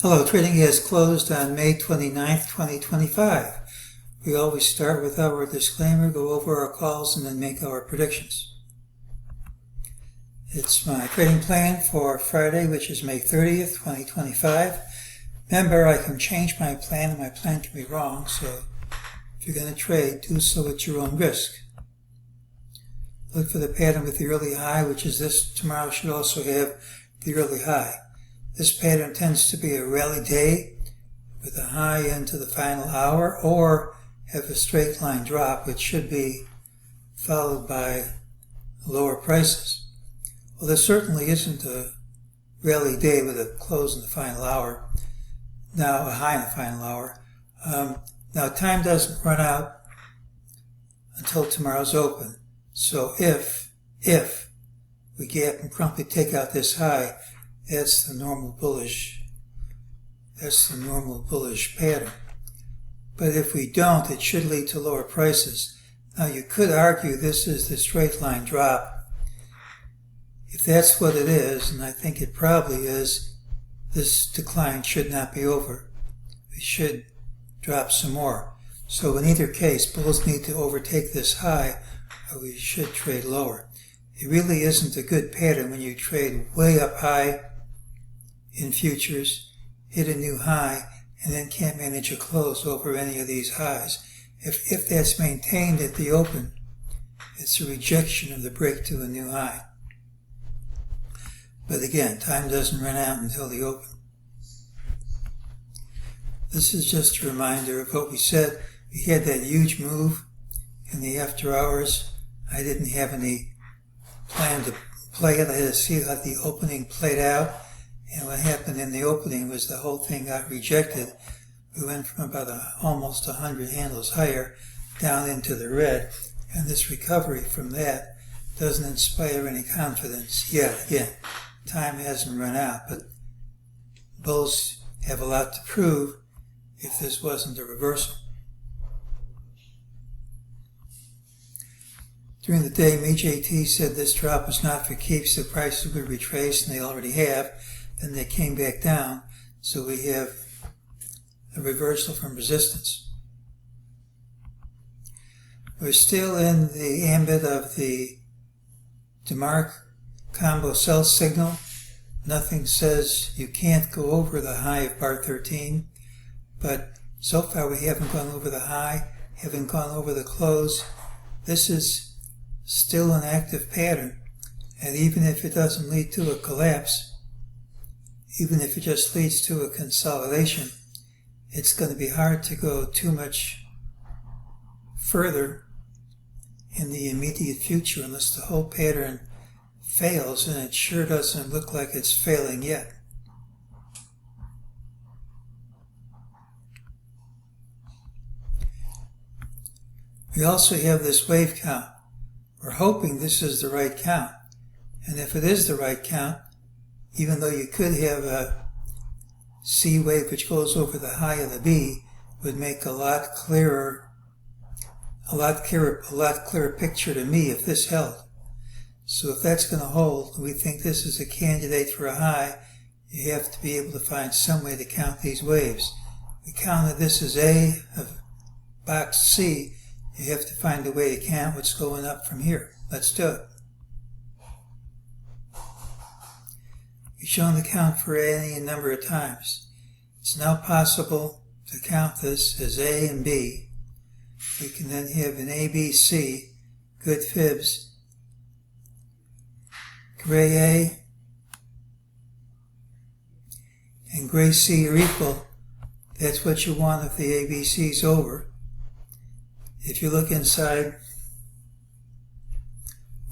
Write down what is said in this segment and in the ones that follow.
Hello, trading has closed on May 29th, 2025. We always start with our disclaimer, go over our calls, and then make our predictions. It's my trading plan for Friday, which is May 30th, 2025. Remember, I can change my plan, and my plan can be wrong, so if you're going to trade, do so at your own risk. Look for the pattern with the early high, which is this. Tomorrow should also have the early high. This pattern tends to be a rally day with a high into the final hour, or have a straight line drop, which should be followed by lower prices. Well, this certainly isn't a rally day with a close in the final hour, now a high in the final hour. Now time doesn't run out until tomorrow's open, so if we gap and promptly take out this high, that's the normal bullish pattern. But if we don't, it should lead to lower prices. Now you could argue this is the straight line drop. If that's what it is, and I think it probably is, this decline should not be over. We should drop some more. So in either case, bulls need to overtake this high, or we should trade lower. It really isn't a good pattern when you trade way up high in futures, hit a new high, and then can't manage a close over any of these highs. If that's maintained at the open, it's a rejection of the break to a new high. But again, time doesn't run out until the open. This is just a reminder of what we said. We had that huge move in the after hours. I didn't have any plan to play it. I had to see how the opening played out. And what happened in the opening was the whole thing got rejected. We went from about almost 100 handles higher down into the red. And this recovery from that doesn't inspire any confidence yet. Again, time hasn't run out, but bulls have a lot to prove if this wasn't a reversal. During the day, MEJT said this drop was not for keeps. The prices would retrace, and they already have. Then they came back down, so we have a reversal from resistance. We're still in the ambit of the DeMark combo sell signal. Nothing says you can't go over the high of bar 13, but so far we haven't gone over the high, haven't gone over the close. This is still an active pattern, and even if it doesn't lead to a collapse, even if it just leads to a consolidation, it's going to be hard to go too much further in the immediate future unless the whole pattern fails, and it sure doesn't look like it's failing yet. We also have this wave count. We're hoping this is the right count, and if it is the right count, even though you could have a C wave which goes over the high of the B, would make a lot clearer picture to me if this held. So if that's going to hold, we think this is a candidate for a high, you have to be able to find some way to count these waves. We counted this as A of box C, you have to find a way to count what's going up from here. Let's do it. We've shown the count for any number of times. It's now possible to count this as A and B. We can then have an ABC, good fibs, gray A and gray C are equal. That's what you want if the ABC is over. If you look inside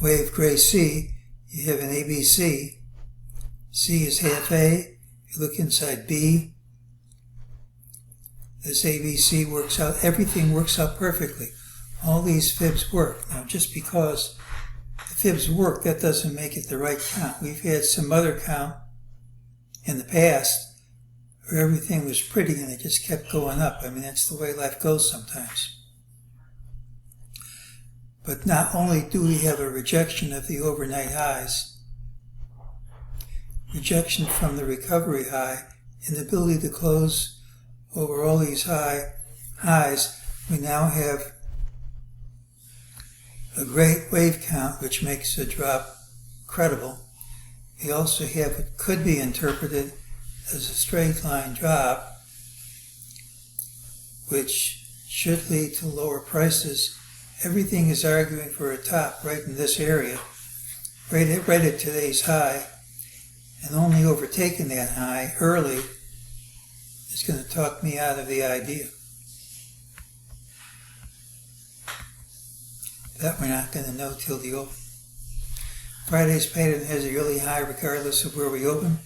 wave gray C, you have an ABC. C is half A. You look inside B, this ABC works out. Everything works out perfectly. All these fibs work. Now, just because the fibs work, that doesn't make it the right count. We've had some other count in the past where everything was pretty and it just kept going up. I mean, that's the way life goes sometimes. But not only do we have a rejection of the overnight highs, rejection from the recovery high, inability to close over all these highs, we now have a great wave count, which makes the drop credible. We also have what could be interpreted as a straight line drop, which should lead to lower prices. Everything is arguing for a top right in this area, right at today's high, and only overtaking that high early is going to talk me out of the idea. That we're not going to know till the open. Friday's pattern has a early high regardless of where we open.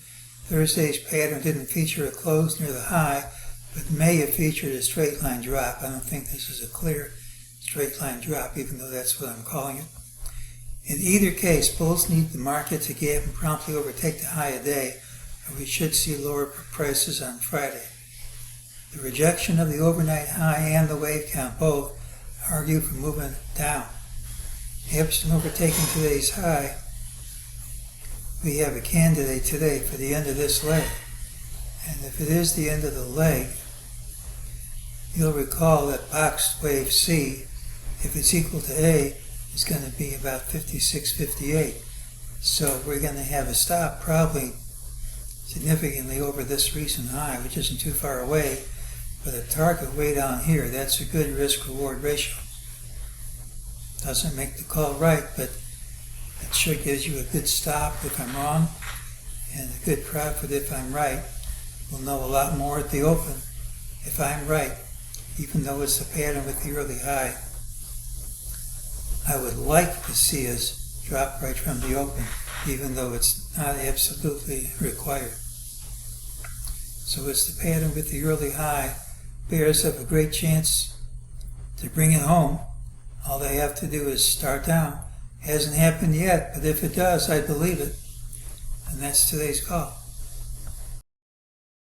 Thursday's pattern didn't feature a close near the high, but may have featured a straight line drop. I don't think this is a clear straight line drop, even though that's what I'm calling it. In either case, bulls need the market to gap and promptly overtake the high a day, or we should see lower prices on Friday. The rejection of the overnight high and the wave count both argue for movement down. Absent overtaking today's high, we have a candidate today for the end of this leg. And if it is the end of the leg, you'll recall that boxed wave C, if it's equal to A, is going to be about 56.58. So we're going to have a stop probably significantly over this recent high, which isn't too far away, but a target way down here. That's a good risk-reward ratio. Doesn't make the call right, but it sure gives you a good stop if I'm wrong and a good profit if I'm right. We'll know a lot more at the open if I'm right, even though it's the pattern with the early high. I would like to see us drop right from the open, even though it's not absolutely required. So it's the pattern with the early high. Bears have a great chance to bring it home. All they have to do is start down. Hasn't happened yet, but if it does, I believe it. And that's today's call.